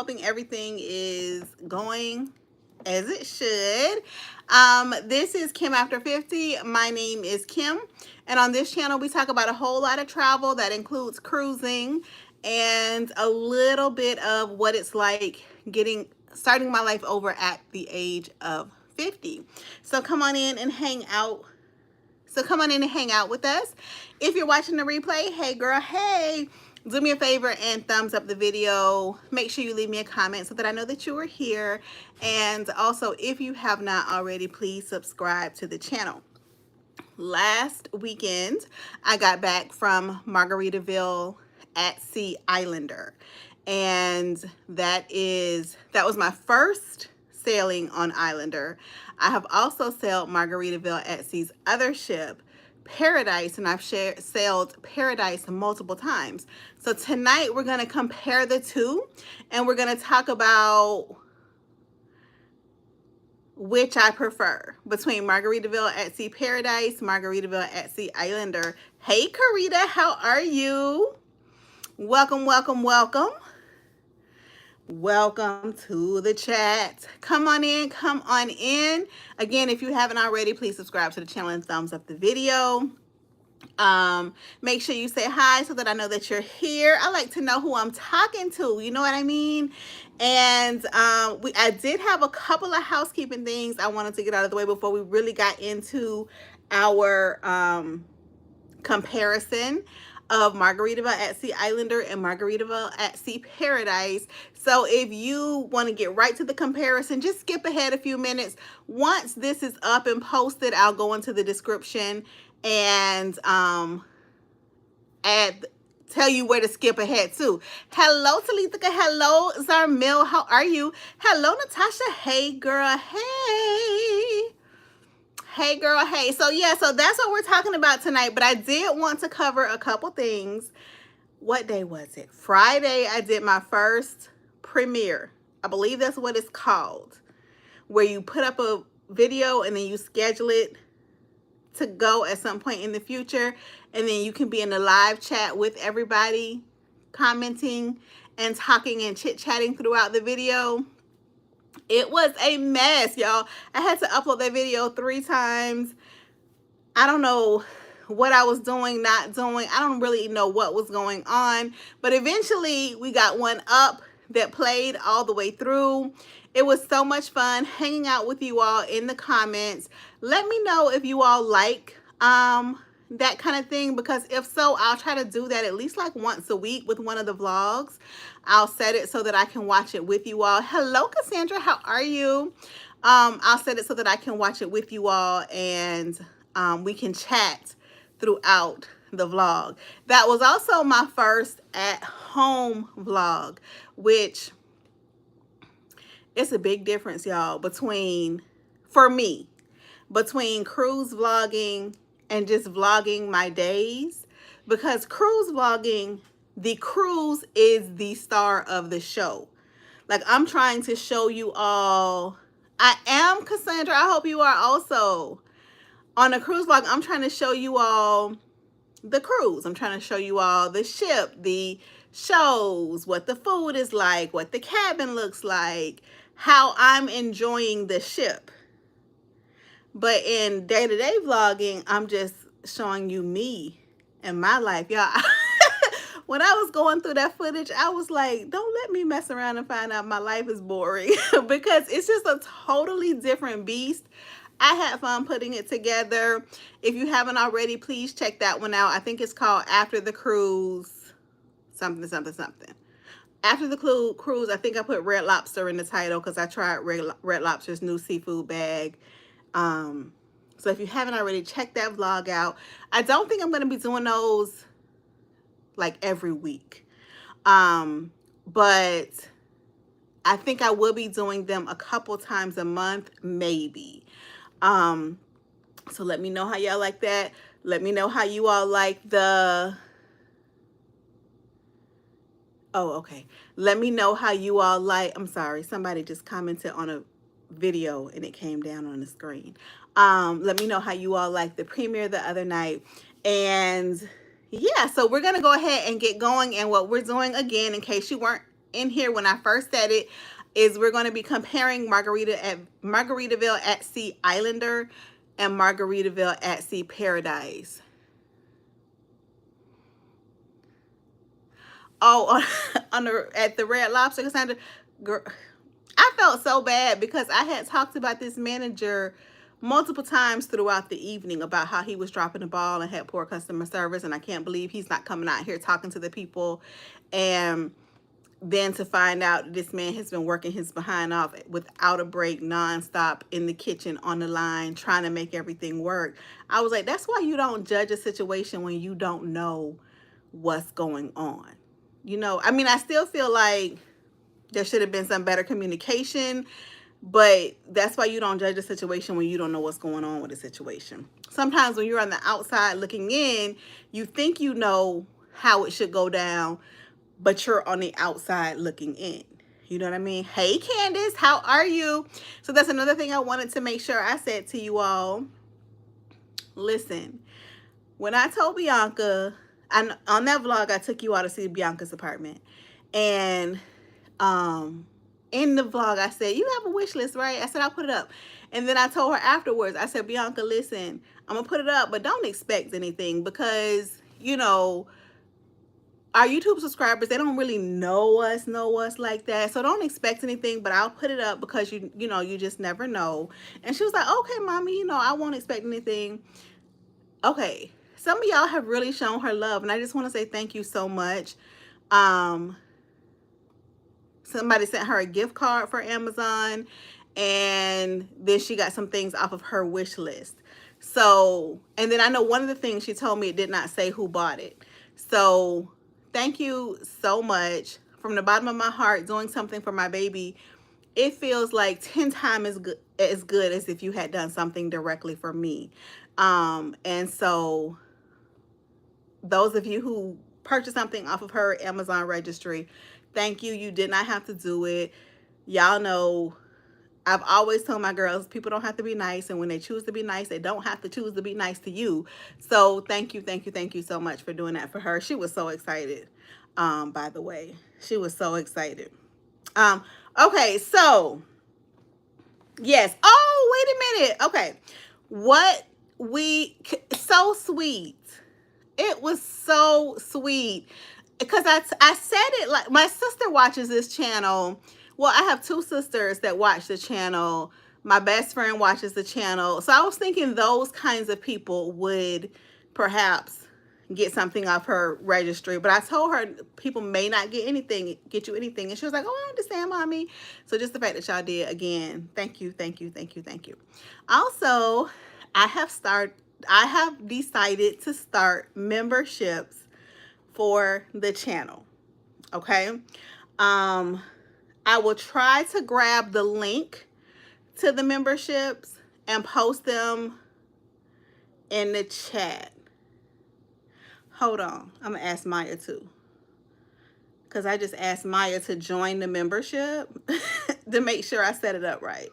hoping everything is going as it should. This is Kim After 50. My name is Kim, and on this channel we talk about a whole lot of travel that includes cruising and a little bit of what it's like starting my life over at the age of 50. So come on in and hang out. With us. If you're watching the replay, hey girl, hey, do me a favor and thumbs up the video. Make sure you leave me a comment so that I know that you are here. And also, if you have not already, please subscribe to the channel. Last weekend, I got back from Margaritaville at Sea Islander. And that was my first sailing on Islander. I have also sailed Margaritaville at Sea's other ship, Paradise, and I've sailed Paradise multiple times. So tonight we're going to compare the two, and we're going to talk about which I prefer between Margaritaville at Sea Paradise, Margaritaville at Sea Islander. Hey Karita, how are you? Welcome, welcome, welcome. Welcome to the chat. Come on in, come on in. Again, if you haven't already, please subscribe to the channel and thumbs up the video. Make sure you say hi so that I know that you're here. I like to know who I'm talking to, you know what I mean? And I did have a couple of housekeeping things I wanted to get out of the way before we really got into our comparison of Margaritaville at Sea Islander and Margaritaville at Sea Paradise. So if you want to get right to the comparison, just skip ahead a few minutes. Once this is up and posted, I'll go into the description and tell you where to skip ahead to. Hello, Talithika. Hello, Zarmil. How are you? Hello, Natasha. Hey, girl. Hey. Hey girl, hey. So yeah, so that's what we're talking about tonight, but I did want to cover a couple things. What day was it? Friday, I did my first premiere. I believe that's what it's called, where you put up a video and then you schedule it to go at some point in the future, and then you can be in the live chat with everybody, commenting and talking and chit-chatting throughout the video. It was a mess, y'all. I had to upload that video 3 times. I don't know what I was doing, not doing. I don't really know what was going on. But eventually, we got one up that played all the way through. It was so much fun hanging out with you all in the comments. Let me know if you all like that kind of thing, because if so, I'll try to do that at least like once a week with one of the vlogs. I'll set it so that I can watch it with you all. Hello, Cassandra. How are you? I'll set it so that I can watch it with you all, and we can chat throughout the vlog. That was also my first at-home vlog, which it's a big difference, y'all, for me, between cruise vlogging and just vlogging my days, because cruise vlogging, the cruise is the star of the show. Like, I'm trying to show you all. I am Cassandra. I hope you are also. On a cruise vlog, I'm trying to show you all the cruise. I'm trying to show you all the ship, the shows, what the food is like, what the cabin looks like, how I'm enjoying the ship. But in day-to-day vlogging, I'm just showing you me and my life. Y'all, when I was going through that footage, I was like, don't let me mess around and find out my life is boring because it's just a totally different beast. I had fun putting it together. If you haven't already, please check that one out. I think it's called After the Cruise, something, something, something. After the cruise, I think I put Red Lobster in the title because I tried Red Lobster's new seafood bag. So if you haven't already, check that vlog out. I don't think I'm going to be doing those like every week. But I think I will be doing them a couple times a month, maybe. So let me know how y'all like that. Let me know how you all like the... Oh, okay. Let me know how you all like... I'm sorry. Somebody just commented on a video and it came down on the screen. Let me know how you all like the premiere the other night. And yeah, so we're going to go ahead and get going. And what we're doing, again, in case you weren't in here when I first said it is we're going to be comparing Margaritaville at Sea Islander and Margaritaville at Sea Paradise. Oh, at the Red Lobster, Cassandra. Girl, I felt so bad because I had talked about this manager multiple times throughout the evening about how he was dropping the ball and had poor customer service, and I can't believe he's not coming out here talking to the people. And then to find out this man has been working his behind off without a break, nonstop in the kitchen, on the line, trying to make everything work. I was like, that's why you don't judge a situation when you don't know what's going on. You know, I mean, I still feel like there should have been some better communication, but that's why you don't judge a situation when you don't know what's going on with the situation. Sometimes when you're on the outside looking in, you think you know how it should go down, but you're on the outside looking in. You know what I mean? Hey, Candace, how are you? So that's another thing I wanted to make sure I said to you all. Listen, when I told Bianca, on that vlog, I took you all to see Bianca's apartment. And in the vlog, I said, you have a wish list, right? I said, I'll put it up. And then I told her afterwards, I said, Bianca, listen, I'm going to put it up, but don't expect anything because, you know, our YouTube subscribers, they don't really know us like that. So don't expect anything, but I'll put it up because you know, you just never know. And she was like, okay, mommy, you know, I won't expect anything. Okay. Some of y'all have really shown her love, and I just want to say thank you so much. Somebody sent her a gift card for Amazon, and then she got some things off of her wish list. So, and then I know one of the things she told me, it did not say who bought it. So thank you so much from the bottom of my heart. Doing something for my baby, it feels like 10 times as good as if you had done something directly for me. And so those of you who purchased something off of her Amazon registry, thank you. You did not have to do it. Y'all know I've always told my girls, people don't have to be nice, and when they choose to be nice, they don't have to choose to be nice to you. So thank you, thank you, thank you so much for doing that for her. She was so excited, by the way. She was so excited. Okay, so yes. Oh, wait a minute. Okay. So sweet. It was so sweet because I said it like my sister watches this channel. Well, I have two sisters that watch the channel. My best friend watches the channel. So I was thinking those kinds of people would perhaps get something off her registry. But I told her people may not get you anything. And she was like, oh, I understand, mommy. So just the fact that y'all did, again, thank you, thank you, thank you, thank you. Also, I have decided to start memberships for the channel. Okay. I will try to grab the link to the memberships and post them in the chat. Hold on. I'm going to ask Maya too. Because I just asked Maya to join the membership to make sure I set it up right.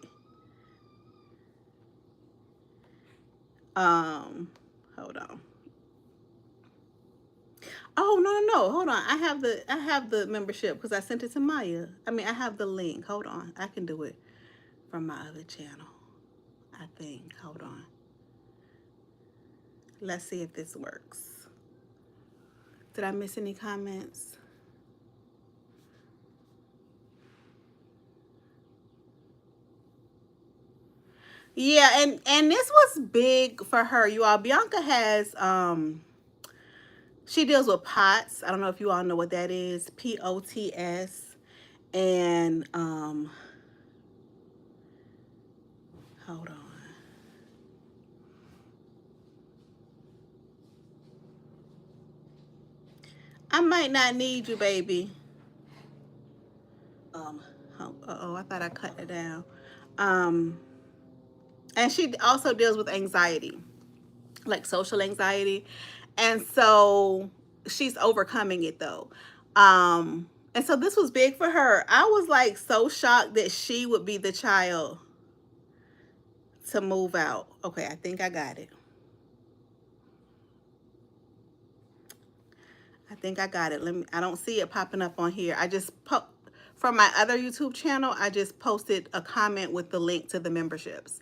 Hold on. Oh, no. Hold on. I have the membership because I sent it to Maya. I mean, I have the link. Hold on. I can do it from my other channel, I think. Hold on. Let's see if this works. Did I miss any comments? Yeah, and this was big for her, you all. Bianca has she deals with POTS. I don't know if you all know what that is. POTS. And hold on. I might not need you, baby. Uh-oh, I thought I cut it down. And she also deals with anxiety, like social anxiety. And so she's overcoming it though. And so this was big for her. I was like so shocked that she would be the child to move out. Okay, I think I got it. I think I got it. I don't see it popping up on here. I just from my other YouTube channel, I just posted a comment with the link to the memberships.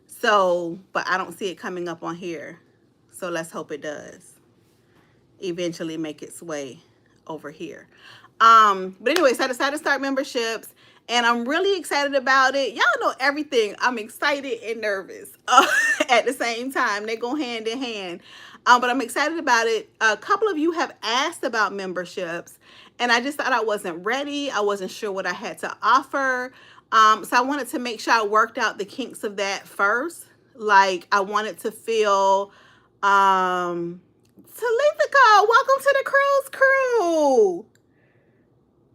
So, but I don't see it coming up on here. So let's hope it does eventually make its way over here. But anyway, so I decided to start memberships, and I'm really excited about it. Y'all know everything. I'm excited and nervous at the same time. They go hand in hand. But I'm excited about it. A couple of you have asked about memberships, and I just thought I wasn't ready. I wasn't sure what I had to offer. So I wanted to make sure I worked out the kinks of that first. Like, I wanted to feel, Talitha, welcome to the cruise crew.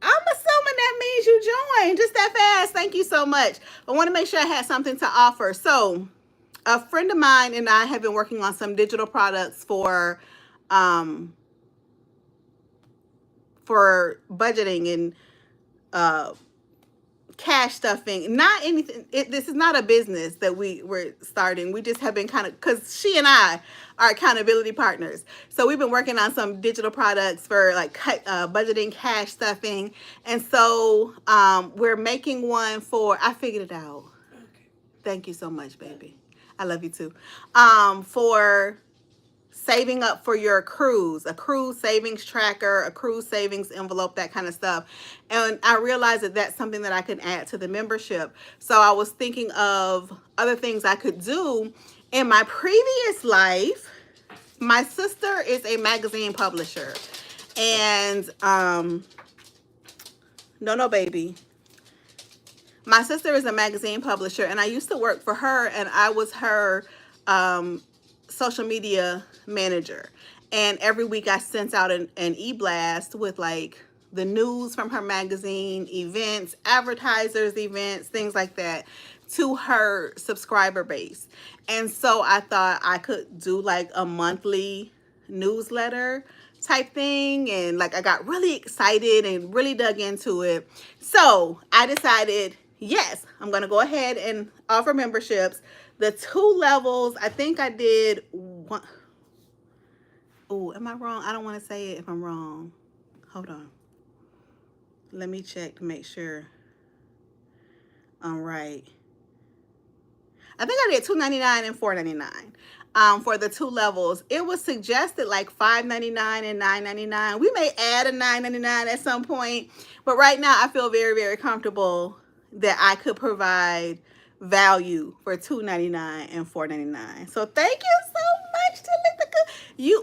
I'm assuming that means you joined just that fast. Thank you so much. I want to make sure I had something to offer. So a friend of mine and I have been working on some digital products for budgeting and cash stuffing. Not anything. This is not a business that we're starting. We just have been kind of, because she and I are accountability partners. So we've been working on some digital products for like budgeting, cash stuffing. And so we're making one for, I figured it out. Okay. Thank you so much, baby. I love you too. For saving up for your cruise, a cruise savings tracker, a cruise savings envelope, that kind of stuff. And I realized that that's something that I could add to the membership. So I was thinking of other things I could do. In my previous life, my sister is a magazine publisher. And, no, baby. My sister is a magazine publisher, and I used to work for her, and I was her social media manager. And every week I sent out an e-blast with like the news from her magazine, events, advertisers, events, things like that, to her subscriber base. And so I thought I could do like a monthly newsletter type thing. And like I got really excited and really dug into it. So I decided, yes, I'm going to go ahead and offer memberships. The 2 levels, I think I did one. Oh, am I wrong? I don't want to say it if I'm wrong. Hold on. Let me check to make sure I'm right. I think I did $2.99 and $4.99 for the 2 levels. It was suggested like $5.99 and $9.99. We may add a $9.99 at some point, but right now I feel very, very comfortable that I could provide value for $2.99 and $4.99. So thank you so much, Talitha.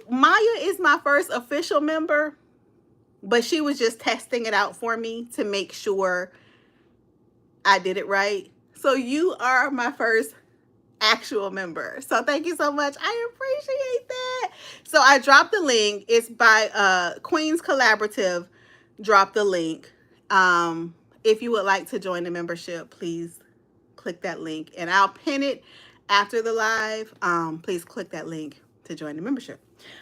Maya is my first official member, but she was just testing it out for me to make sure I did it right. So you are my first actual member. So thank you so much. I appreciate that. So I dropped the link. It's by Queens Collaborative. Drop the link. If you would like to join the membership, please click that link, and I'll pin it after the live. Please click that link to join the membership.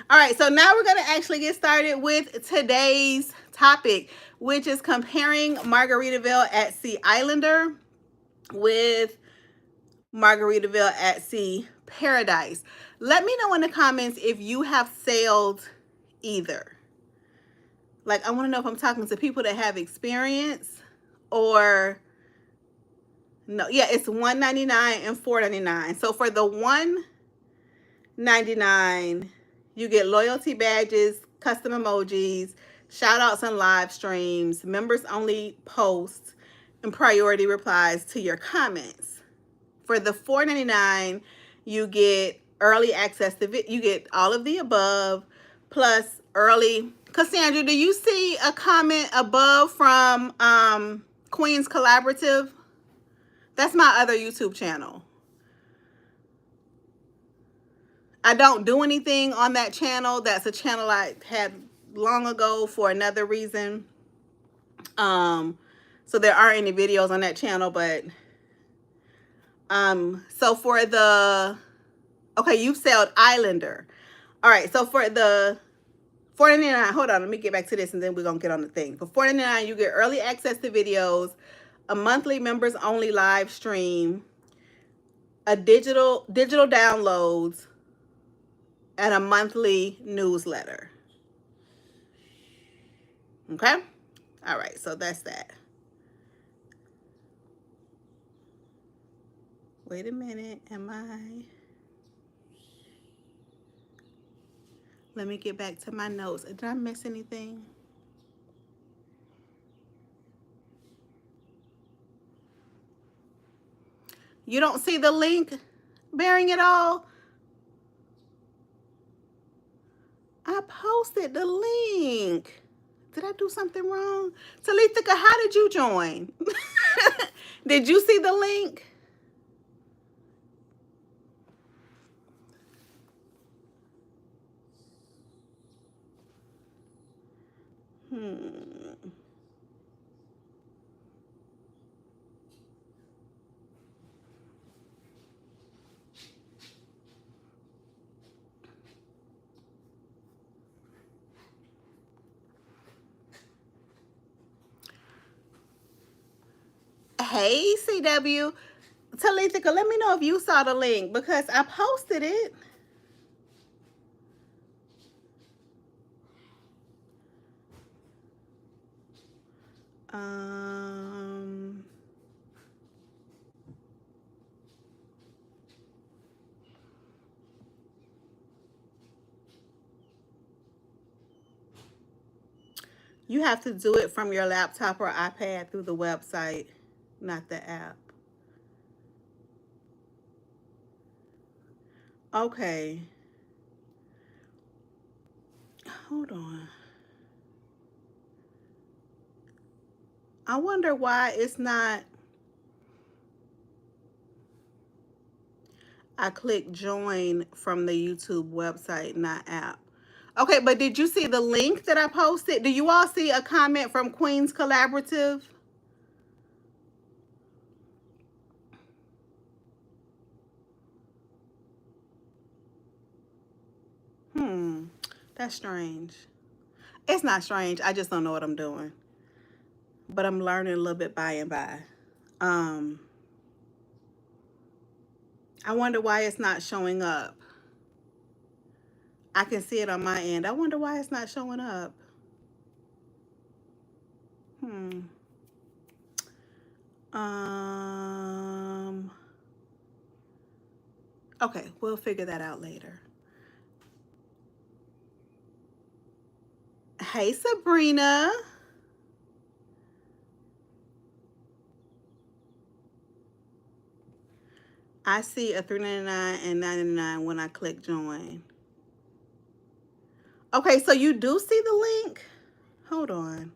All right, so now we're going to actually get started with today's topic, which is comparing Margaritaville at Sea Islander with Margaritaville at Sea Paradise. Let me know in the comments if you have sailed either. Like, I want to know if I'm talking to people that have experience or no. Yeah, it's $1.99 and $4.99. So for the $1.99, you get loyalty badges, custom emojis, shout outs and live streams, members only posts, and priority replies to your comments. For the $4.99, you get early access to you get all of the above plus early. Cassandra, do you see a comment above from Queens Collaborative? That's my other YouTube channel. I don't do anything on that channel. That's a channel I had long ago for another reason. So there aren't any videos on that channel, but so for the, okay, you've sailed Islander. All right, so for the $4.99, hold on, let me get back to this and then we're gonna get on the thing. For $4.99, you get early access to videos, a monthly members only live stream, a digital downloads, and a monthly newsletter. Okay? All right, so that's that. Wait a minute. Am I? Let me get back to my notes. Did I miss anything? You don't see the link bearing it all? I posted the link. Did I do something wrong? Talithika, how did you join? Did you see the link? Hey, CW. Talithika, let me know if you saw the link because I posted it. You have to do it from your laptop or iPad through the website, not the app. Okay. Hold on. I wonder why it's not. I clicked join from the YouTube website, not app. Okay, but did you see the link that I posted? Do you all see a comment from Queens Collaborative? That's strange. It's not strange. I just don't know what I'm doing. But I'm learning a little bit by and by. I wonder why it's not showing up. I can see it on my end. I wonder why it's not showing up. Okay, we'll figure that out later. Hey, Sabrina. I see a $3.99 and $9.99 when I click join. Okay, so you do see the link? Hold on.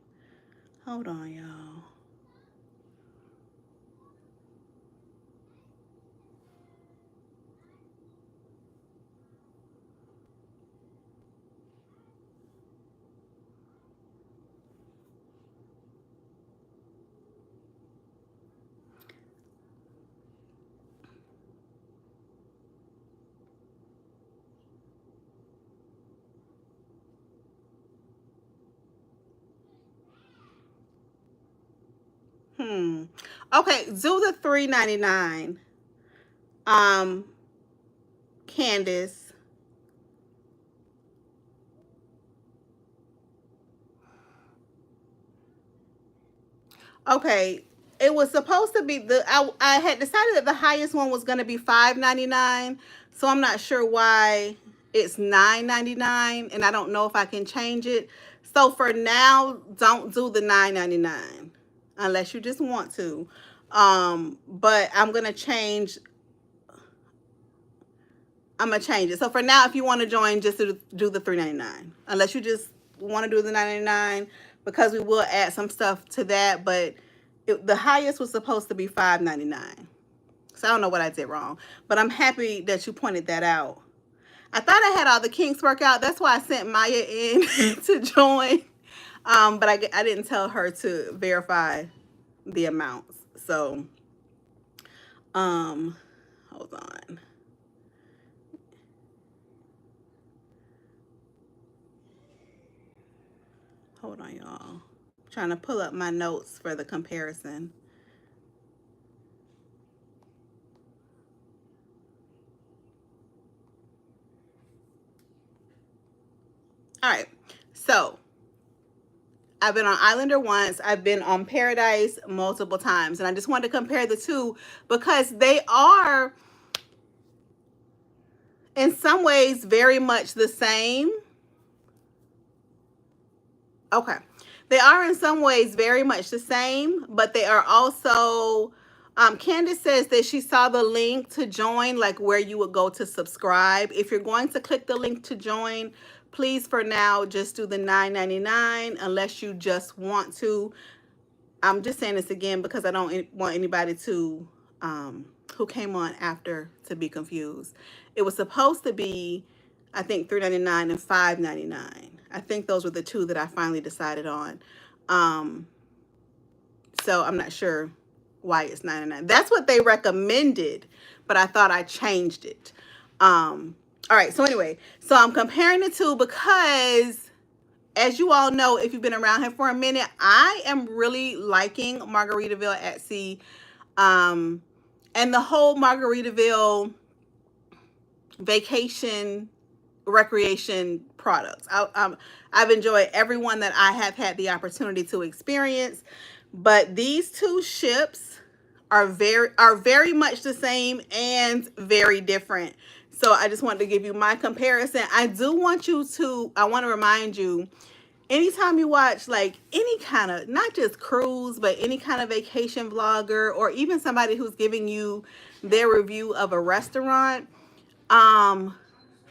Hold on, y'all. Okay, do the $3.99. Candace. Okay, it was supposed to be I had decided that the highest one was going to be $5.99, so I'm not sure why it's $9.99, and I don't know if I can change it. So for now, don't do the $9.99 unless you just want to. But I'm gonna change it. So for now, if you want to join, just do the $3.99. Unless you just want to do the $9.99, because we will add some stuff to that. But the highest was supposed to be $5.99. So I don't know what I did wrong. But I'm happy that you pointed that out. I thought I had all the kinks worked out. That's why I sent Maya in to join. But I didn't tell her to verify the amounts. So, hold on. Hold on, y'all. I'm trying to pull up my notes for the comparison. All right. So, I've been on Islander once. I've been on Paradise multiple times. And I just wanted to compare the two because they are, in some ways, very much the same. Okay. They are in some ways very much the same, but they are also, Candace says that she saw the link to join, like where you would go to subscribe. If you're going to click the link to join, please for now just do the $9.99 unless you just want to. I'm just saying this again because I don't want anybody to, who came on after, to be confused. It was supposed to be, I think, $3.99 and $5.99. I think those were the two that I finally decided on. So I'm not sure why it's $9.99. That's what they recommended, but I thought I changed it. All right. So anyway, so I'm comparing the two because, as you all know, if you've been around here for a minute, I am really liking Margaritaville at Sea. And the whole Margaritaville vacation recreation products. I've enjoyed every one that I have had the opportunity to experience, but these two ships are very much the same and very different. So I just wanted to give you my comparison. I want to remind you, anytime you watch like any kind of, not just cruise, but any kind of vacation vlogger or even somebody who's giving you their review of a restaurant,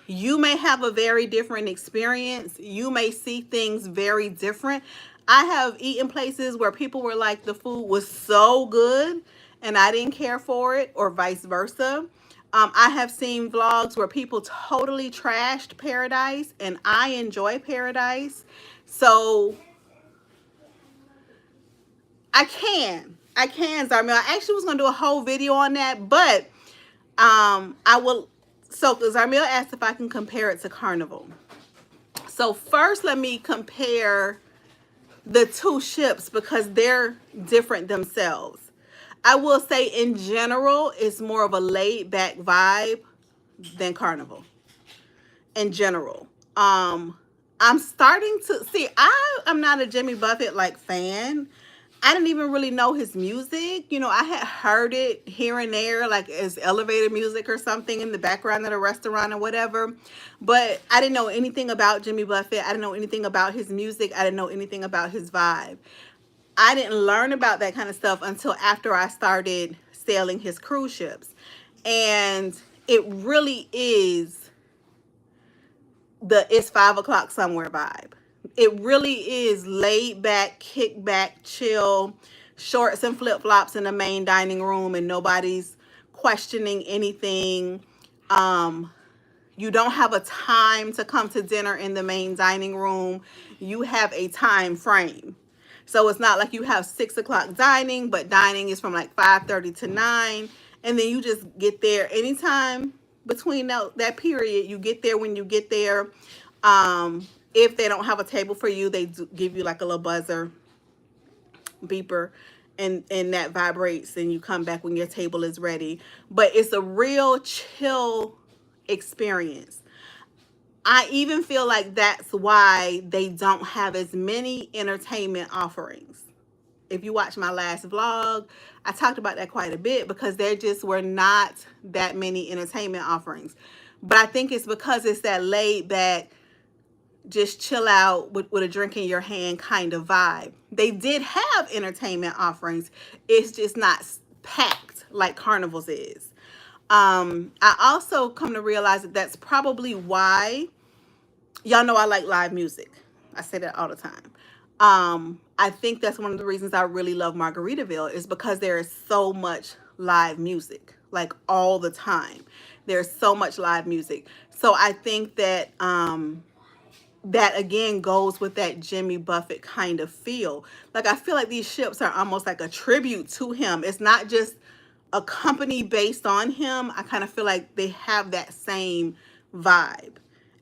you may have a very different experience. You may see things very different. I have eaten places where people were like, the food was so good and I didn't care for it, or vice versa. I have seen vlogs where people totally trashed Paradise and I enjoy Paradise. So I can, Zarmil. I actually was going to do a whole video on that, but I will. So Zarmil asked if I can compare it to Carnival. So first, let me compare the two ships because they're different themselves. I will say in general, it's more of a laid back vibe than Carnival. In general, I'm starting to see, I'm not a Jimmy Buffett like fan. I didn't even really know his music. You know, I had heard it here and there, like as elevator music or something in the background at a restaurant or whatever. But I didn't know anything about Jimmy Buffett. I didn't know anything about his music. I didn't know anything about his vibe. I didn't learn about that kind of stuff until after I started sailing his cruise ships. And it really is the it's 5 o'clock somewhere vibe. It really is laid back, kick back, chill, shorts and flip-flops in the main dining room and nobody's questioning anything. You don't have a time to come to dinner in the main dining room. You have a time frame. So it's not like you have 6 o'clock dining, but dining is from like 5:30 to 9. And then you just get there anytime between that period. You get there when you get there. If they don't have a table for you, they give you like a little buzzer beeper and that vibrates and you come back when your table is ready. But it's a real chill experience. I even feel like that's why they don't have as many entertainment offerings. If you watch my last vlog, I talked about that quite a bit because there just were not that many entertainment offerings. But I think it's because it's that laid back, just chill out with a drink in your hand kind of vibe. They did have entertainment offerings. It's just not packed like Carnival's is. I also come to realize that that's probably why, y'all know I like live music. I say that all the time. I think that's one of the reasons I really love Margaritaville is because there is so much live music, like all the time. There's so much live music. So I think that that again goes with that Jimmy Buffett kind of feel. Like I feel like these ships are almost like a tribute to him. It's not just a company based on him. I kind of feel like they have that same vibe.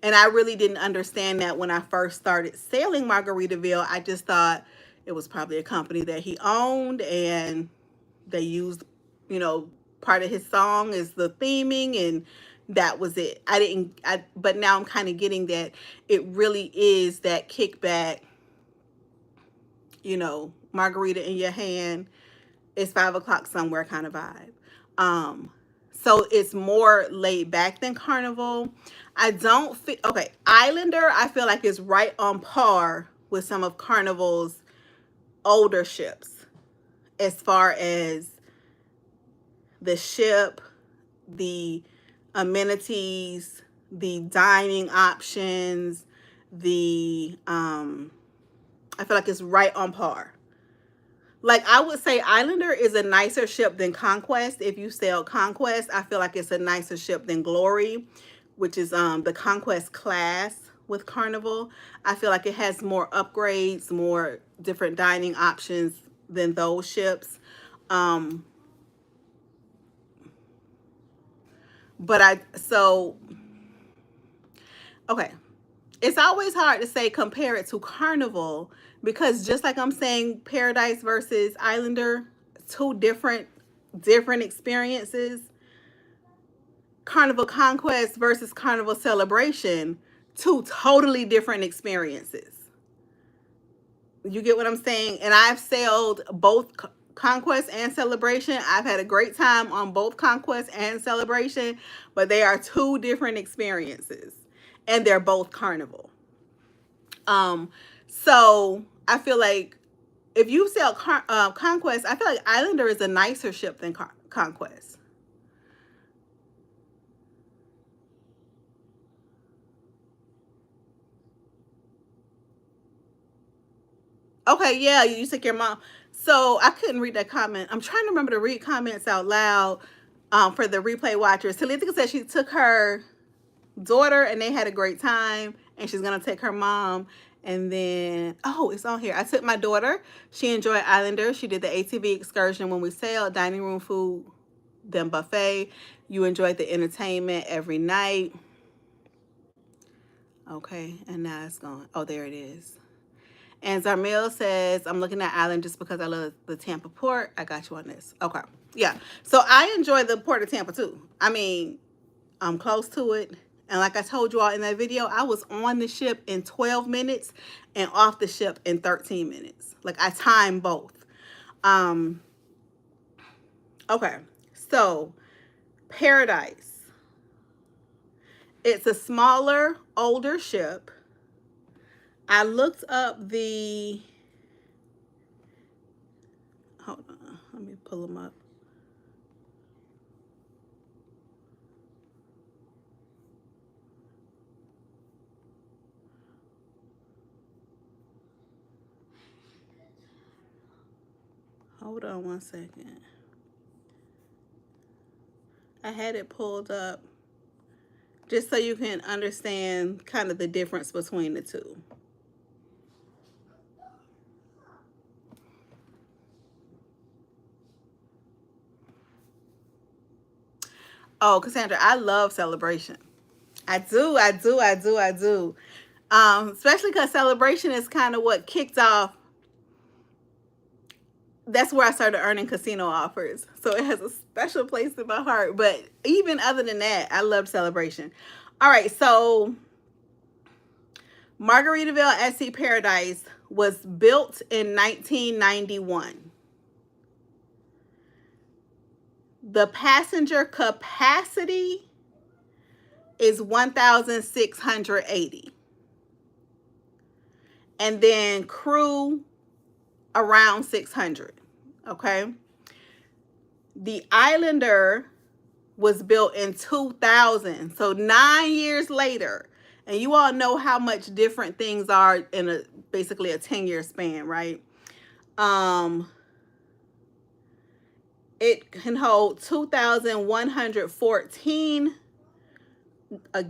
And I really didn't understand that when I first started sailing Margaritaville. I just thought it was probably a company that he owned and they used, you know, part of his song as the theming and that was it. But now I'm kind of getting that it really is that kickback, you know, margarita in your hand, it's 5 o'clock somewhere kind of vibe. So it's more laid back than Carnival. I don't feel, okay, Islander, I feel like is right on par with some of Carnival's older ships as far as the ship, the amenities, the dining options, the I feel like it's right on par. Like, I would say Islander is a nicer ship than Conquest. If you sail Conquest, I feel like it's a nicer ship than Glory, which is the Conquest class with Carnival. I feel like it has more upgrades, more different dining options than those ships. Okay. It's always hard to say compare it to Carnival because just like I'm saying Paradise versus Islander, two different experiences. Carnival Conquest versus Carnival Celebration, two totally different experiences. You get what I'm saying? And I've sailed both Conquest and Celebration. I've had a great time on both Conquest and Celebration, but they are two different experiences, and they're both Carnival. So I feel like if you sail Conquest, I feel like Islander is a nicer ship than Conquest. Okay, yeah, you took your mom. So I couldn't read that comment. I'm trying to remember to read comments out loud for the replay watchers. Talitha said she took her daughter and they had a great time, and she's going to take her mom. And then, oh, it's on here. I took my daughter. She enjoyed Islander. She did the ATV excursion when we sailed, dining room food, then buffet. You enjoyed the entertainment every night. Okay, and now it's gone. Oh, there it is. And Zarmil says, I'm looking at Island just because I love the Tampa port. I got you on this. Okay. Yeah. So I enjoy the port of Tampa too. I mean, I'm close to it. And like I told you all in that video, I was on the ship in 12 minutes and off the ship in 13 minutes. Like, I timed both. Okay. So Paradise. It's a smaller, older ship. I looked up the, hold on, let me pull them up. Hold on one second. I had it pulled up just so you can understand kind of the difference between the two. Oh, Cassandra, I love Celebration. I do. Especially because Celebration is kind of what kicked off. That's where I started earning casino offers. So it has a special place in my heart. But even other than that, I love Celebration. All right, so Margaritaville at Sea Paradise was built in 1991. The passenger capacity is 1,680. And then crew around 600. Okay. The Islander was built in 2000. So 9 years later. And you all know how much different things are in basically a 10-year span, right? It can hold 2,114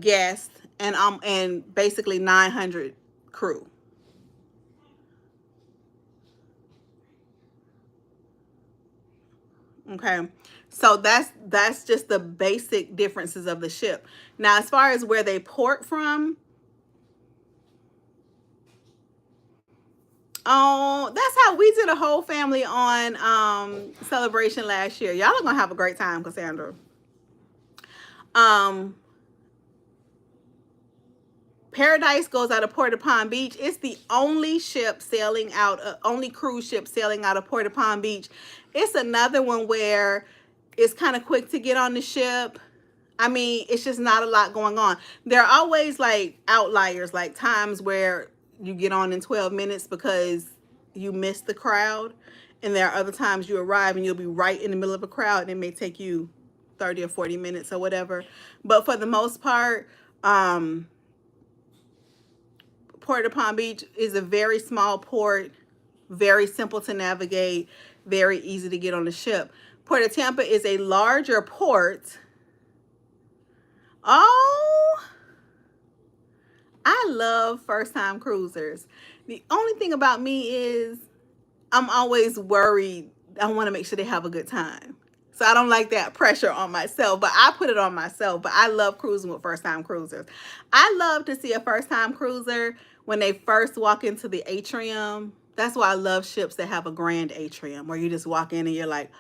guests and basically 900 crew. Okay, so that's just the basic differences of the ship. Now, as far as where they port from, oh, that's how we did a whole family on Celebration last year. Y'all are gonna have a great time, Cassandra. Paradise goes out of Port of Palm Beach. It's the only ship sailing out, only cruise ship sailing out of Port of Palm Beach. It's another one where it's kind of quick to get on the ship. I mean, it's just not a lot going on. There are always like outliers, like times where you get on in 12 minutes because you miss the crowd. And there are other times you arrive and you'll be right in the middle of a crowd and it may take you 30 or 40 minutes or whatever. But for the most part, Port of Palm Beach is a very small port, very simple to navigate, very easy to get on the ship. Port of Tampa is a larger port. Oh, I love first-time cruisers. The only thing about me is I'm always worried. I want to make sure they have a good time. So I don't like that pressure on myself, but I put it on myself. But I love cruising with first-time cruisers. I love to see a first-time cruiser when they first walk into the atrium. That's why I love ships that have a grand atrium where you just walk in and you're like,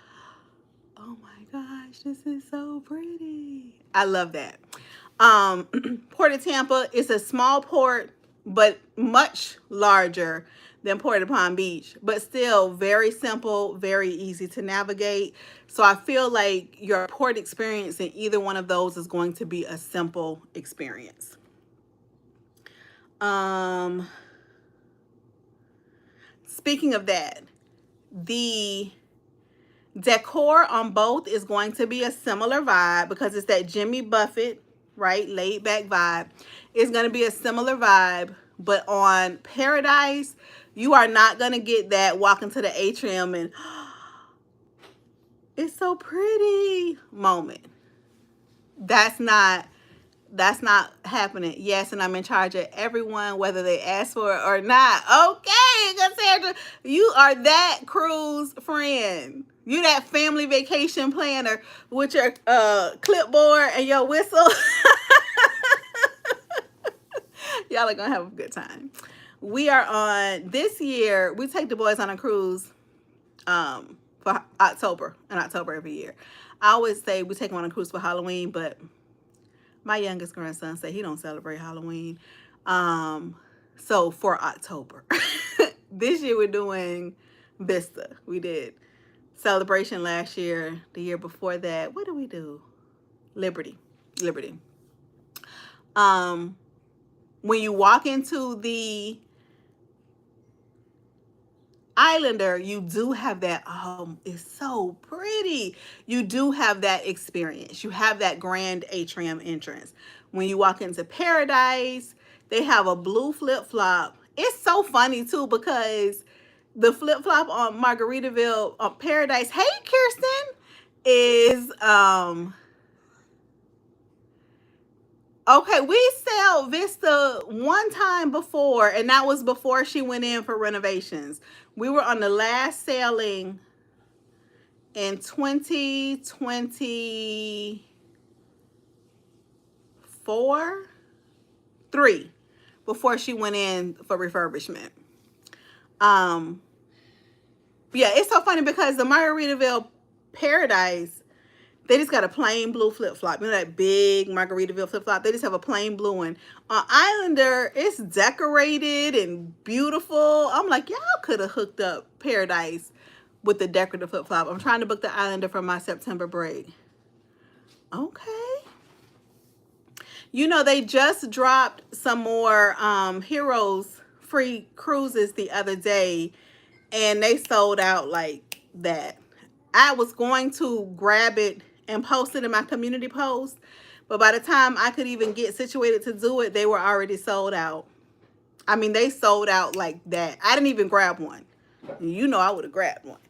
oh my gosh, this is so pretty. I love that. Port of Tampa is a small port, but much larger than Port of Palm Beach, but still very simple, very easy to navigate. So I feel like your port experience in either one of those is going to be a simple experience. Speaking of that, the decor on both is going to be a similar vibe because it's that Jimmy Buffett, right, laid back vibe. It's going to be a similar vibe, but on Paradise, you are not going to get that walk into the atrium and it's so pretty moment. That's not happening. Yes, and I'm in charge of everyone, whether they ask for it or not. Okay, Cassandra, you are that cruise friend. You that family vacation planner with your clipboard and your whistle. Y'all are gonna have a good time. We are on this year. We take the boys on a cruise for October, in October every year. I always say we take them on a cruise for Halloween, but my youngest grandson said he don't celebrate Halloween. So for October, this year we're doing Vista. We did Celebration last year. The year before that, what did we do? Liberty. When you walk into the Islander, you do have that, it's so pretty. You do have that experience. You have that grand atrium entrance. When you walk into Paradise, they have a blue flip-flop. It's so funny too because the flip-flop on Margaritaville, on Paradise, hey Kirsten, is, okay, we sailed Vista one time before, and that was before she went in for renovations. We were on the last sailing in 2023, before she went in for refurbishment. Yeah, it's so funny because the Margaritaville Paradise, they just got a plain blue flip-flop. You know that big Margaritaville flip-flop? They just have a plain blue one. On Islander, it's decorated and beautiful. I'm like, y'all could have hooked up Paradise with the decorative flip-flop. I'm trying to book the Islander for my September break. Okay. You know, they just dropped some more Heroes free cruises the other day, and they sold out like that. I was going to grab it and post it in my community post, but by the time I could even get situated to do it, they were already sold out. I mean, they sold out like that. I didn't even grab one. You know I would have grabbed one,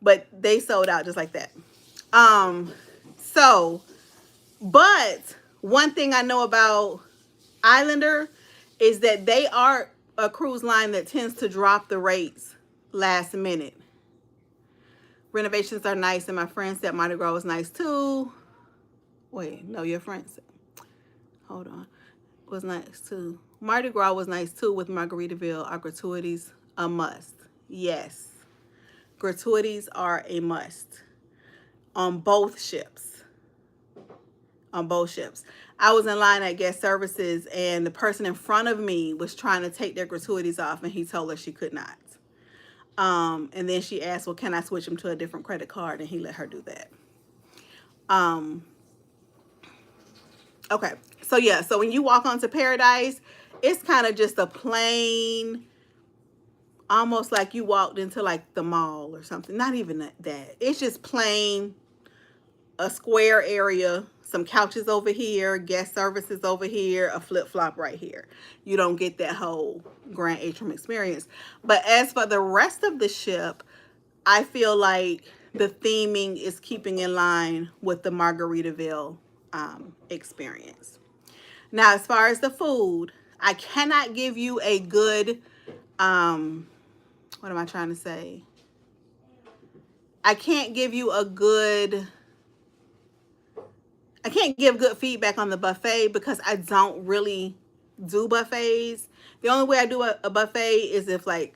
but they sold out just like that. But one thing I know about Islander is that they are a cruise line that tends to drop the rates last minute. Renovations are nice, and my friend said Mardi Gras was nice too. Wait, no, your friend said, hold on, was nice too. Mardi Gras was nice too with Margaritaville. Are gratuities a must? Yes, gratuities are a must on both ships. on both ships. I was in line at guest services, and the person in front of me was trying to take their gratuities off, and he told her she could not. And then she asked, well, can I switch them to a different credit card? And he let her do that. Okay. So yeah, so when you walk onto Paradise, it's kind of just a plain, almost like you walked into like the mall or something. Not even that. It's just plain, a square area, some couches over here, guest services over here, a flip-flop right here. You don't get that whole Grand Atrium experience. But as for the rest of the ship, I feel like the theming is keeping in line with the Margaritaville experience. Now, as far as the food, I cannot give you a good, what am I trying to say? I can't give good feedback on the buffet because I don't really do buffets. The only way I do a buffet is if like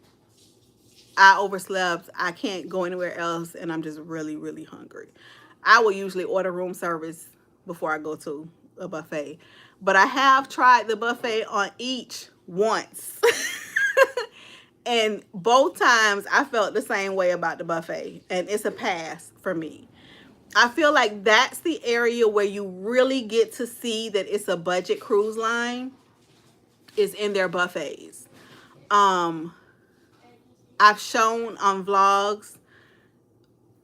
I overslept, I can't go anywhere else, and I'm just really, really hungry. I will usually order room service before I go to a buffet. But I have tried the buffet on each once. And both times I felt the same way about the buffet. And it's a pass for me. I feel like that's the area where you really get to see that it's a budget cruise line, is in their buffets. I've shown on vlogs,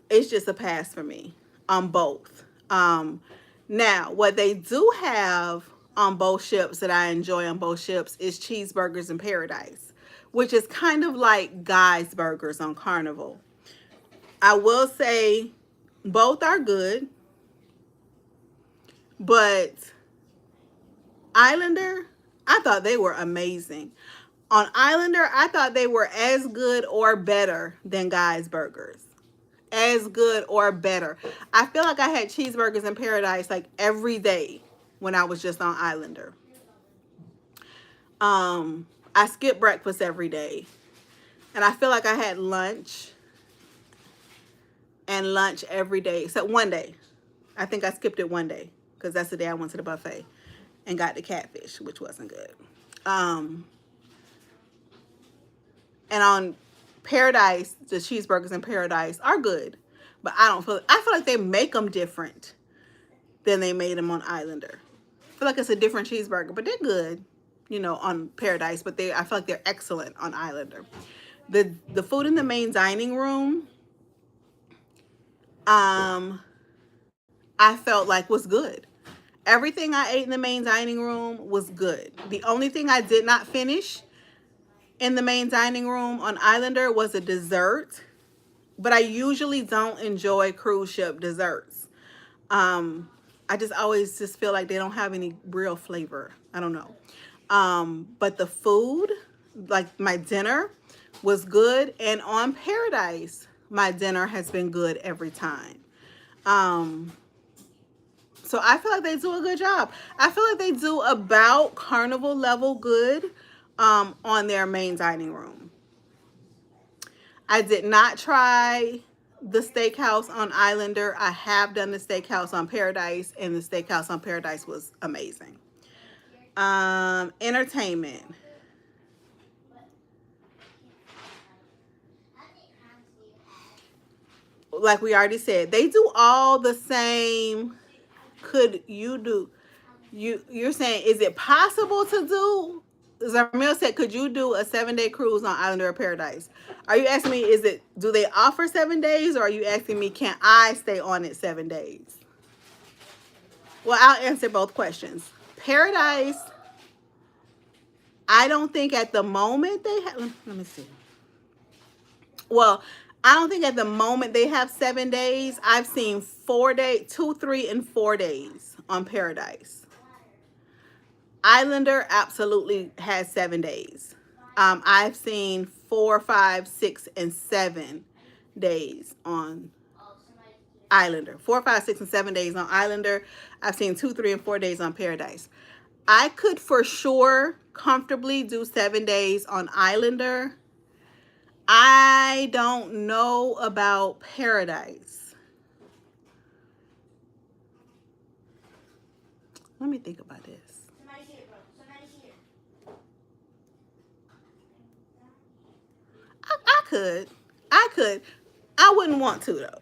it's just a pass for me on both. Now, what they do have on both ships that I enjoy on both ships is cheeseburgers in Paradise, which is kind of like Guy's Burgers on Carnival. I will say both are good, but Islander, I thought they were amazing. On Islander, I thought they were as good or better than Guy's Burgers. As good or better. I feel like I had cheeseburgers in Paradise like every day when I was just on Islander. I skipped breakfast every day. And I feel like I had lunch every day, except one day. I think I skipped it one day because that's the day I went to the buffet and got the catfish, which wasn't good. And on Paradise, the cheeseburgers in Paradise are good, but I feel like they make them different than they made them on Islander. I feel like it's a different cheeseburger, but they're good, you know, on Paradise, but I feel like they're excellent on Islander. The food in the main dining room, I felt like was good. Everything I ate in the main dining room was good. The only thing I did not finish in the main dining room on Islander was a dessert, but I usually don't enjoy cruise ship desserts. I just always just feel like they don't have any real flavor. I don't know. But the food, like my dinner, was good, and on Paradise, my dinner has been good every time. So I feel like they do a good job. I feel like they do about Carnival level good on their main dining room. I did not try the steakhouse on Islander. I have done the steakhouse on Paradise, and the steakhouse on Paradise was amazing. Entertainment. Like we already said, they do all the same. Could you do? You're saying, is it possible to do? Zarmil said, could you do a 7-day cruise on Islander of Paradise? Are you asking me, do they offer 7 days, or are you asking me, can I stay on it 7 days? Well, I'll answer both questions. Paradise, I don't think at the moment they have, let me see. Well, I don't think at the moment they have 7 days. I've seen 4 days, 2, 3, and 4 days on Paradise. Islander absolutely has 7 days. I've seen 4, 5, 6, and 7 days on Islander. 4, 5, 6, and 7 days on Islander. I've seen 2, 3, and 4 days on Paradise. I could for sure comfortably do 7 days on Islander. I don't know about Paradise. Let me think about this. I could. I could. I wouldn't want to though.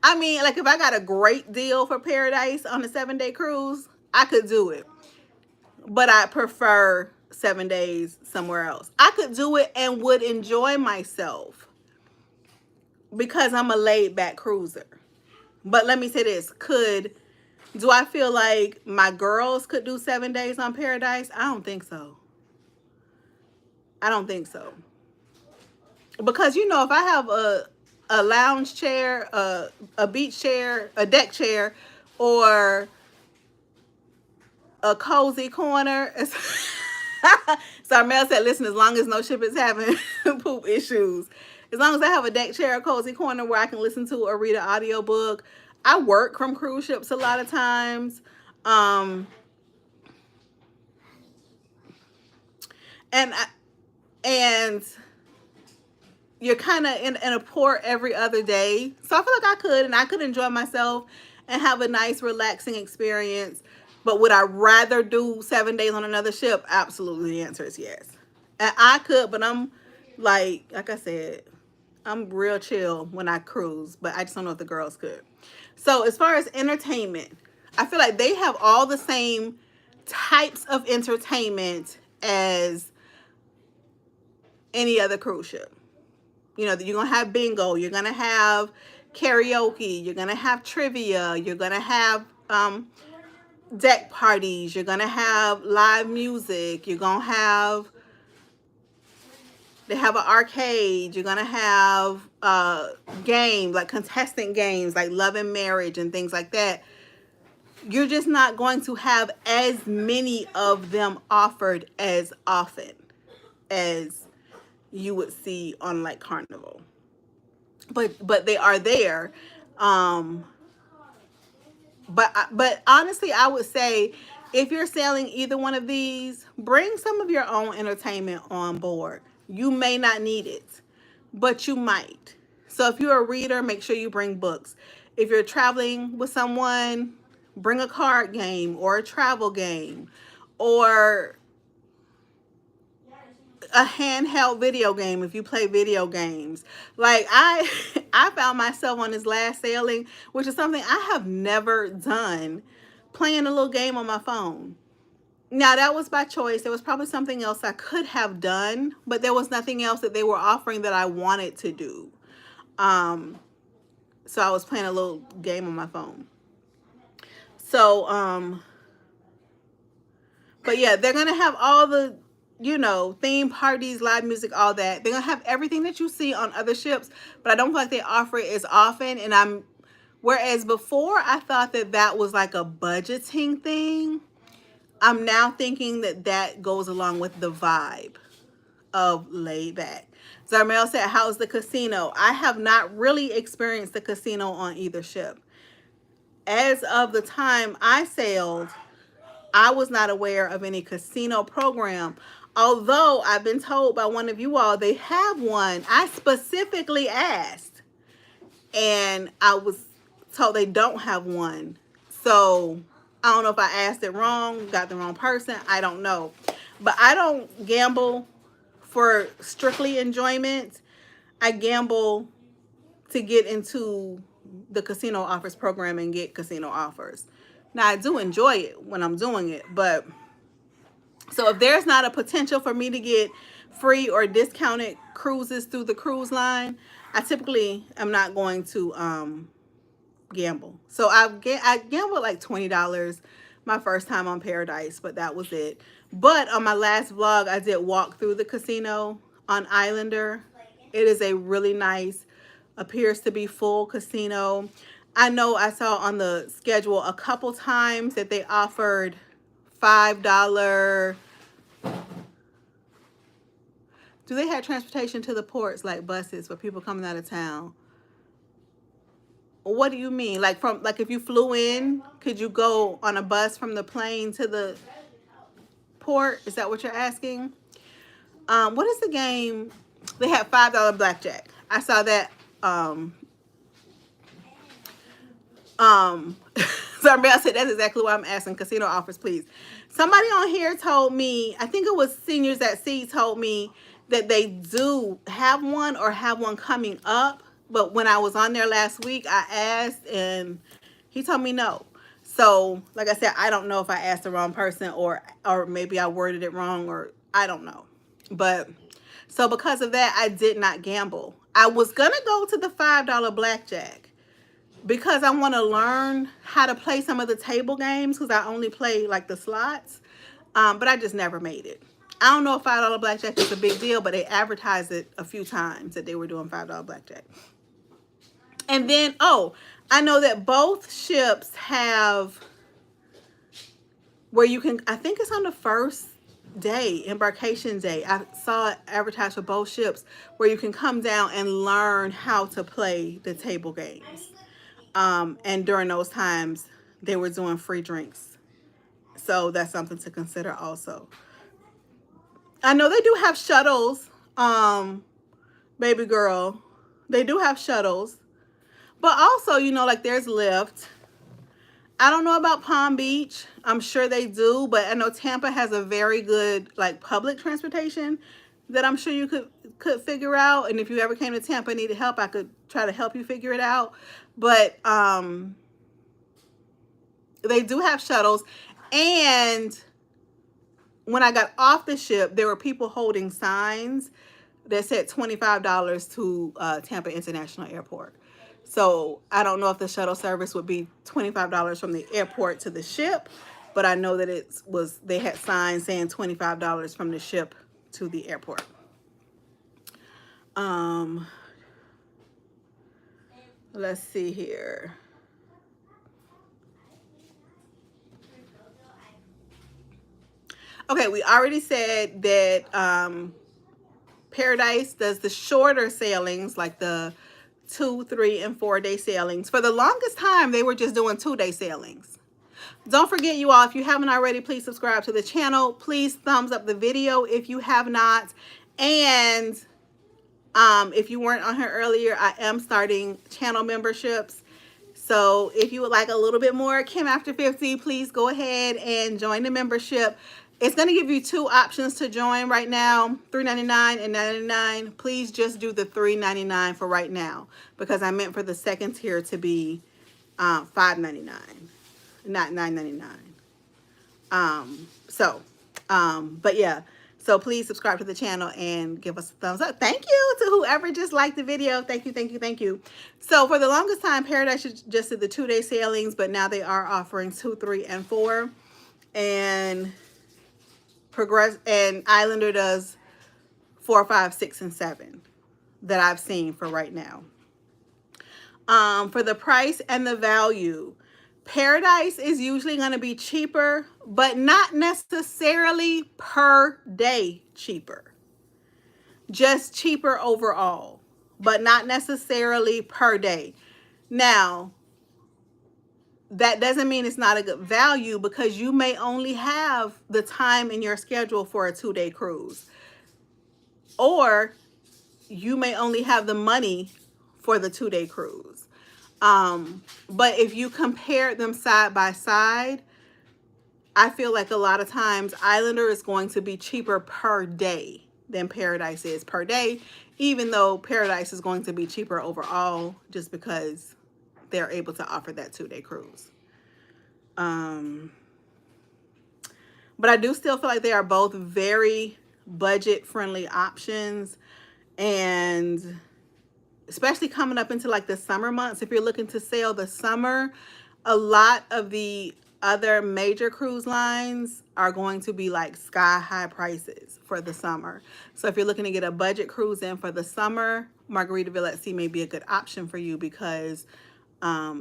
I mean, like if I got a great deal for Paradise on a 7-day cruise, I could do it. But I prefer 7 days somewhere else. I could do it and would enjoy myself because I'm a laid back cruiser. But let me say this, do I feel like my girls could do 7 days on Paradise? I don't think so. I don't think so. Because you know, if I have a lounge chair, a beach chair, a deck chair, or a cozy corner. So Mel said, listen, as long as no ship is having poop issues, as long as I have a deck chair, a cozy corner where I can listen to or read an audiobook. I work from cruise ships a lot of times. And you're kind of in a port every other day. So I feel like I could enjoy myself and have a nice, relaxing experience. But would I rather do 7 days on another ship? Absolutely. The answer is yes. And I could, but I'm like I said, I'm real chill when I cruise, but I just don't know if the girls could. So as far as entertainment, I feel like they have all the same types of entertainment as any other cruise ship. You know, you're going to have bingo, you're going to have karaoke, you're going to have trivia, you're going to have deck parties, you're going to have live music, you're going to have, they have an arcade, you're going to have games, like contestant games, like Love and Marriage and things like that. You're just not going to have as many of them offered as often as you would see on like Carnival. But they are there. But honestly, I would say if you're sailing either one of these, bring some of your own entertainment on board. You may not need it, but you might. So if you're a reader, make sure you bring books. If you're traveling with someone, bring a card game or a travel game or a handheld video game if you play video games. Like I found myself on this last sailing, which is something I have never done, playing a little game on my phone. Now that was by choice. There was probably something else I could have done, but there was nothing else that they were offering that I wanted to do. So I was playing a little game on my phone. So but yeah, they're gonna have all the, you know, theme parties, live music, all that. They're gonna have everything that you see on other ships, but I don't feel like they offer it as often. And whereas before I thought that that was like a budgeting thing, I'm now thinking that that goes along with the vibe of laid back. Zarmel said, how's the casino? I have not really experienced the casino on either ship. As of the time I sailed, I was not aware of any casino program. Although I've been told by one of you all they have one. I specifically asked and I was told they don't have one. So I don't know if I asked it wrong, got the wrong person. I don't know. But I don't gamble for strictly enjoyment. I gamble to get into the casino offers program and get casino offers. Now I do enjoy it when I'm doing it, but so if there's not a potential for me to get free or discounted cruises through the cruise line, I typically am not going to gamble. So I gambled like $20 my first time on Paradise, but that was it. But on my last vlog, I did walk through the casino on Islander. It is a really nice, appears to be full casino. I know I saw on the schedule a couple times that they offered $5. Do they have transportation to the ports like buses for people coming out of town? What do you mean? Like if you flew in, could you go on a bus from the plane to the port? Is that what you're asking? What is the game? They have $5 blackjack. I saw that. Zarmel said that's exactly what I'm asking. Casino offers, please. Somebody on here told me, I think it was Seniors at Sea, told me that they do have one or have one coming up. But when I was on there last week, I asked and he told me no. So, like I said, I don't know if I asked the wrong person or maybe I worded it wrong, or I don't know. But so because of that, I did not gamble. I was going to go to the $5 blackjack because I want to learn how to play some of the table games, because I only play like the slots. But I just never made it. I don't know if $5 blackjack is a big deal, but they advertised it a few times that they were doing $5 blackjack. And then, oh, I know that both ships have where you can, I think it's on the first day, embarkation day. I saw it advertised for both ships where you can come down and learn how to play the table games. And during those times, they were doing free drinks. So that's something to consider also. I know they do have shuttles, baby girl. They do have shuttles. But also, you know, like there's Lyft. I don't know about Palm Beach. I'm sure they do, but I know Tampa has a very good like public transportation that I'm sure you could figure out. And if you ever came to Tampa and needed help, I could try to help you figure it out. But they do have shuttles. And when I got off the ship, there were people holding signs that said $25 to Tampa International Airport. So I don't know if the shuttle service would be $25 from the airport to the ship, but I know that they had signs saying $25 from the ship to the airport. Let's see here. Okay, we already said that Paradise does the shorter sailings, like the 2, 3, and 4 day sailings. For the longest time, they were just doing 2-day sailings. Don't forget, you all, if you haven't already, please subscribe to the channel. Please thumbs up the video if you have not. And if you weren't on here earlier, I am starting channel memberships. So if you would like a little bit more Kim After 50, please go ahead and join the membership. It's going to give you 2 options to join right now, $3.99 and $9.99. Please just do the $3.99 for right now, because I meant for the second tier to be $5.99, not $9.99. But yeah, so please subscribe to the channel and give us a thumbs up. Thank you to whoever just liked the video. Thank you, thank you, thank you. So for the longest time, Paradise just did the 2-day sailings, but now they are offering 2, 3, and 4. And Islander does 4, 5, 6, and 7 that I've seen for right now. For the price and the value, Paradise is usually going to be cheaper, but not necessarily per day cheaper. Just cheaper overall, but not necessarily per day. Now, that doesn't mean it's not a good value, because you may only have the time in your schedule for a 2-day cruise. Or you may only have the money for the 2-day cruise. But if you compare them side by side, I feel like a lot of times Islander is going to be cheaper per day than Paradise is per day, even though Paradise is going to be cheaper overall just because they're able to offer that 2-day cruise. But I do still feel like they are both very budget-friendly options, and especially coming up into like the summer months, if you're looking to sail the summer, a lot of the other major cruise lines are going to be like sky-high prices for the summer. So if you're looking to get a budget cruise in for the summer, Margaritaville at Sea may be a good option for you, because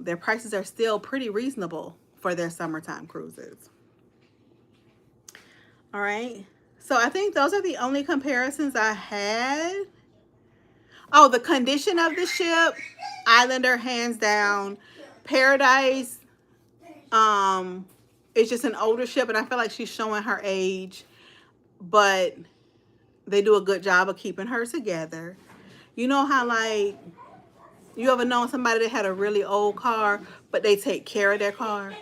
their prices are still pretty reasonable for their summertime cruises. All right. So I think those are the only comparisons I had. Oh, the condition of the ship, Islander, hands down. Paradise, it's just an older ship, and I feel like she's showing her age, but they do a good job of keeping her together. You know how, like, you ever known somebody that had a really old car, but they take care of their car?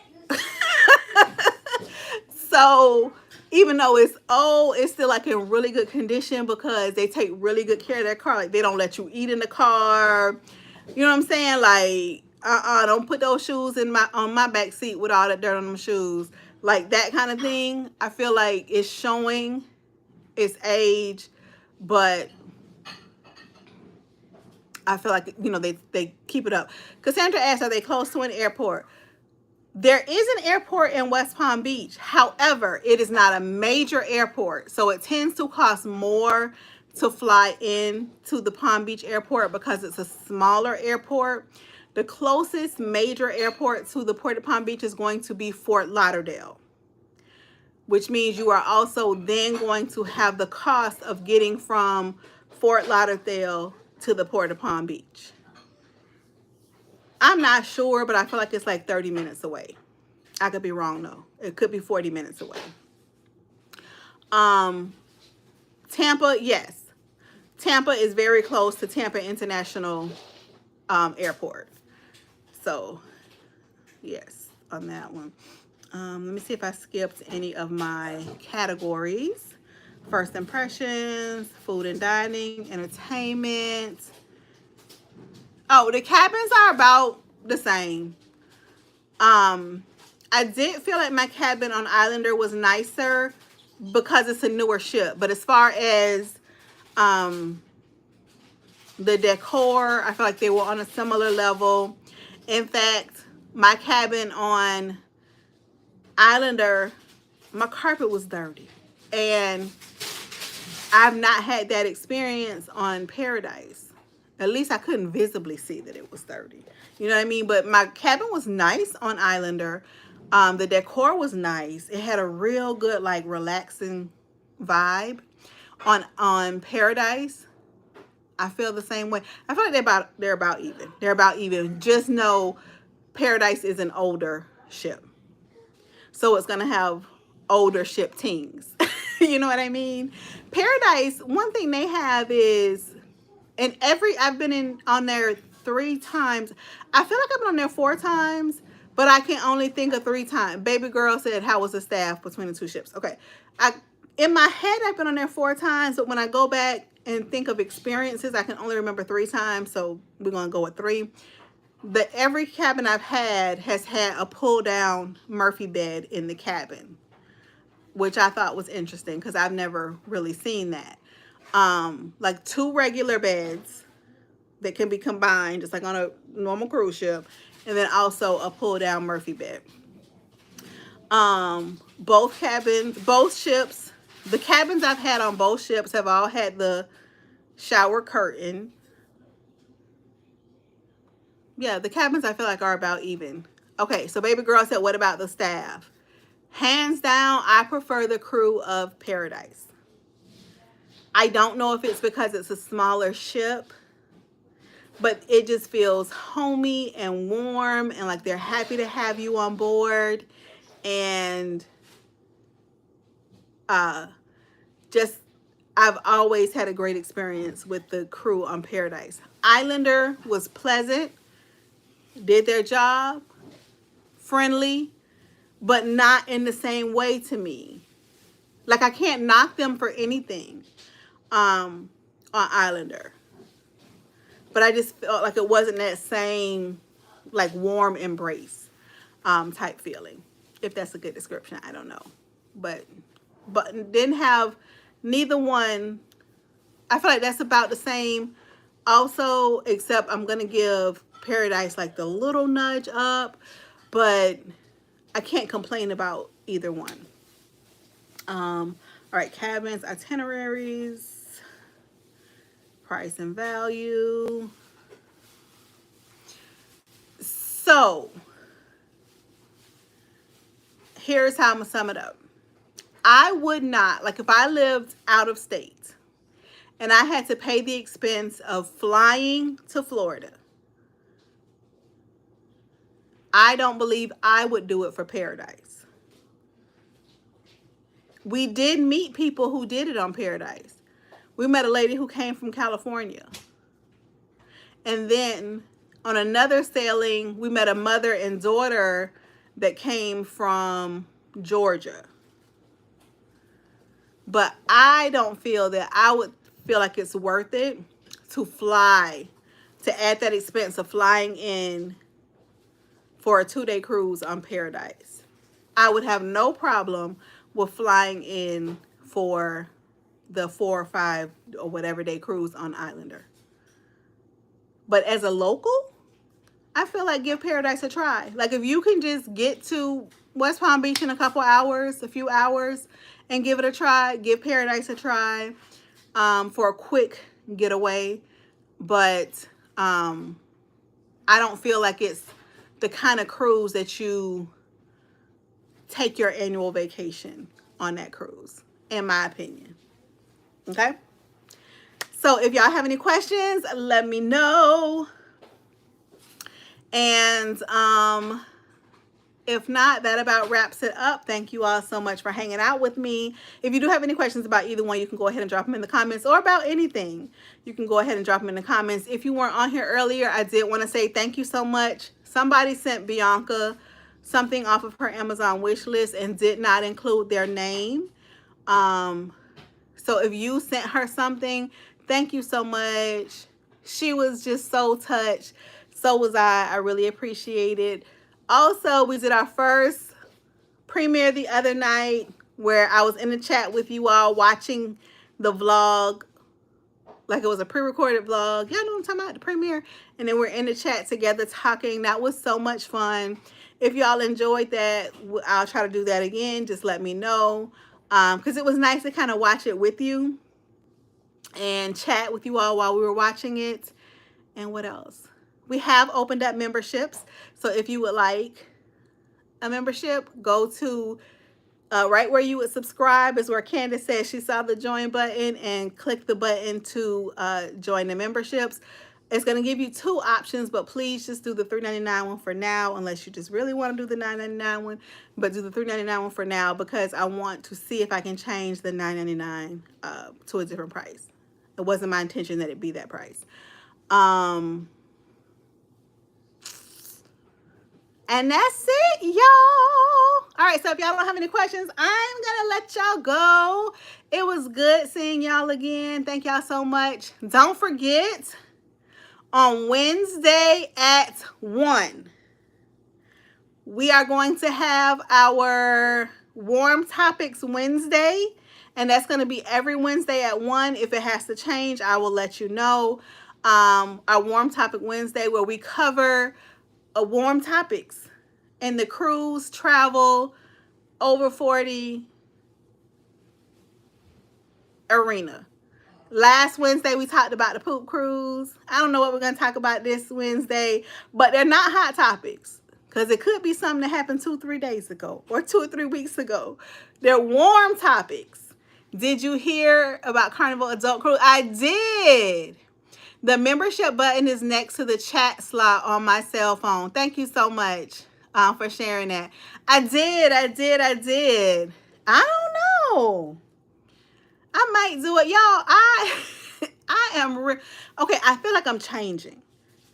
So even though it's old, it's still like in really good condition because they take really good care of their car. Like they don't let you eat in the car. You know what I'm saying? Like, don't put those shoes in on my back seat with all that dirt on them shoes. Like that kind of thing. I feel like it's showing its age, but I feel like, you know, they keep it up. Cassandra asked, are they close to an airport? There is an airport in West Palm Beach. However, it is not a major airport. So it tends to cost more to fly in to the Palm Beach airport because it's a smaller airport. The closest major airport to the Port of Palm Beach is going to be Fort Lauderdale, which means you are also then going to have the cost of getting from Fort Lauderdale to the Port of Palm Beach. I'm not sure, but I feel like it's like 30 minutes away. I could be wrong though. It could be 40 minutes away. Tampa, yes. Tampa is very close to Tampa International Airport. So, yes, on that one. Let me see if I skipped any of my categories. First impressions, food and dining, entertainment. Oh, the cabins are about the same. I did feel like my cabin on Islander was nicer because it's a newer ship. But as far as the decor, I feel like they were on a similar level. In fact, my cabin on Islander, my carpet was dirty. And I've not had that experience on Paradise. At least I couldn't visibly see that it was dirty. You know what I mean? But my cabin was nice on Islander. The decor was nice. It had a real good, like, relaxing vibe. On Paradise, I feel the same way. I feel like they're about even. They're about even. Just know Paradise is an older ship. So it's going to have older ship tings. You know what I mean? Paradise, one thing they have is, and I've been on there 3 times. I feel like I've been on there 4 times, but I can only think of 3 times. Baby girl said, how was the staff between the 2 ships? Okay. In my head, I've been on there 4 times, but when I go back and think of experiences, I can only remember 3 times. So we're going to go with 3. But every cabin I've had has had a pull down Murphy bed in the cabin, which I thought was interesting because I've never really seen that. Like 2 regular beds that can be combined, just like on a normal cruise ship, and then also a pull down Murphy bed. Both cabins, both ships, the cabins I've had on both ships have all had the shower curtain. Yeah, the cabins I feel like are about even. Okay, so baby girl said, what about the staff? Hands down, I prefer the crew of Paradise. I don't know if it's because it's a smaller ship, but it just feels homey and warm and like they're happy to have you on board. And I've always had a great experience with the crew on Paradise. Islander was pleasant, did their job, friendly, but not in the same way to me. Like I can't knock them for anything on Islander. But I just felt like it wasn't that same like warm embrace type feeling. If that's a good description, I don't know. But didn't have neither one. I feel like that's about the same also, except I'm going to give Paradise like the little nudge up, but I can't complain about either one. All right, cabins, itineraries, price and value. So here's how I'm going to sum it up. I would not, like if I lived out of state and I had to pay the expense of flying to Florida, I don't believe I would do it for Paradise. We did meet people who did it on Paradise. We met a lady who came from California. And then on another sailing, we met a mother and daughter that came from Georgia. But I don't feel that I would feel like it's worth it to fly, to add that expense of flying in for a 2-day cruise on Paradise. I would have no problem with flying in for the 4 or 5 or whatever day cruise on Islander. But as a local, I feel like give Paradise a try. Like if you can just get to West Palm Beach in a couple hours, a few hours, and give it a try, give Paradise a try for a quick getaway. But I don't feel like it's the kind of cruise that you take your annual vacation on that cruise, in my opinion. Okay? So if y'all have any questions, let me know. And if not, that about wraps it up. Thank you all so much for hanging out with me. If you do have any questions about either one, you can go ahead and drop them in the comments, or about anything. You can go ahead and drop them in the comments. If you weren't on here earlier, I did want to say thank you so much. Somebody sent Bianca something off of her Amazon wish list and did not include their name. So if you sent her something, thank you so much. She was just so touched. So was I. I really appreciate it. Also, we did our first premiere the other night where I was in the chat with you all watching the vlog. Like it was a pre-recorded vlog. Y'all know what I'm talking about, the premiere. And then we're in the chat together talking. That was so much fun. If y'all enjoyed that, I'll try to do that again. Just let me know. Because it was nice to kind of watch it with you and chat with you all while we were watching it. And what else? We have opened up memberships. So if you would like a membership, go to right where you would subscribe is where Candace says she saw the join button, and click the button to join the memberships. It's going to give you 2 options, but please just do the $3.99 one for now, unless you just really want to do the $9.99 one. But do the $3.99 one for now, because I want to see if I can change the $9.99 to a different price. It wasn't my intention that it be that price. And that's it, y'all. All right, so if y'all don't have any questions, I'm going to let y'all go. It was good seeing y'all again. Thank y'all so much. Don't forget, on Wednesday at 1, we are going to have our Warm Topics Wednesday. And that's going to be every Wednesday at 1. If it has to change, I will let you know. Our Warm Topic Wednesday, where we cover warm topics in the cruise, travel, over 40 arena. Last Wednesday, we talked about the poop cruise. I don't know what we're going to talk about this Wednesday, but they're not hot topics, because it could be something that happened 2-3 days ago or 2 or 3 weeks ago. They're warm topics. Did you hear about Carnival Adult Cruise? I did. The membership button is next to the chat slot on my cell phone. Thank you so much for sharing that. I did. I don't know. I might do it. Y'all, I am, okay, I feel like I'm changing,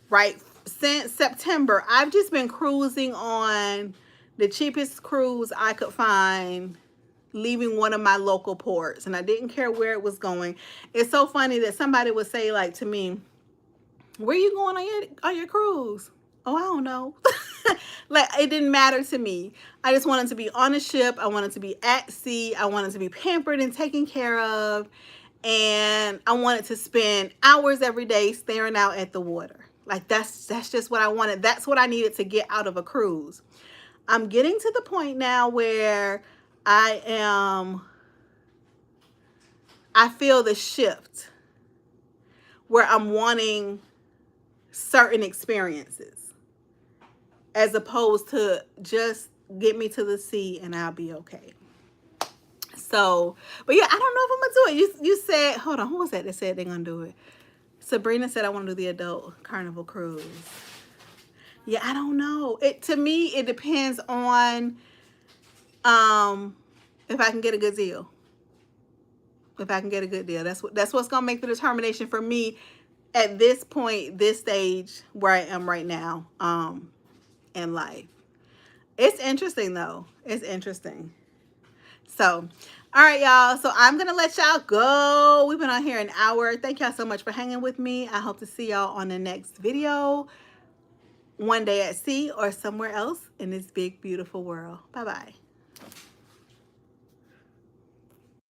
right? Since September, I've just been cruising on the cheapest cruise I could find, leaving one of my local ports, and I didn't care where it was going. It's so funny that somebody would say, like, to me, where you going on your cruise? Oh, I don't know. Like, it didn't matter to me. I just wanted to be on a ship. I wanted to be at sea. I wanted to be pampered and taken care of. And I wanted to spend hours every day staring out at the water. Like, that's just what I wanted. That's what I needed to get out of a cruise. I'm getting to the point now where I feel the shift, where I'm wanting certain experiences, as opposed to just get me to the sea and I'll be okay. So, but yeah, I don't know if I'm gonna do it. You said, hold on, who was that said they're gonna do it? Sabrina said I want to do the adult Carnival cruise. Yeah, I don't know. To me, it depends on if I can get a good deal. If I can get a good deal, that's what's gonna make the determination for me at this point, this stage where I am right now in life. It's interesting though. It's interesting. So, all right, y'all. So I'm going to let y'all go. We've been on here an hour. Thank y'all so much for hanging with me. I hope to see y'all on the next video. One day at sea or somewhere else in this big, beautiful world. Bye-bye.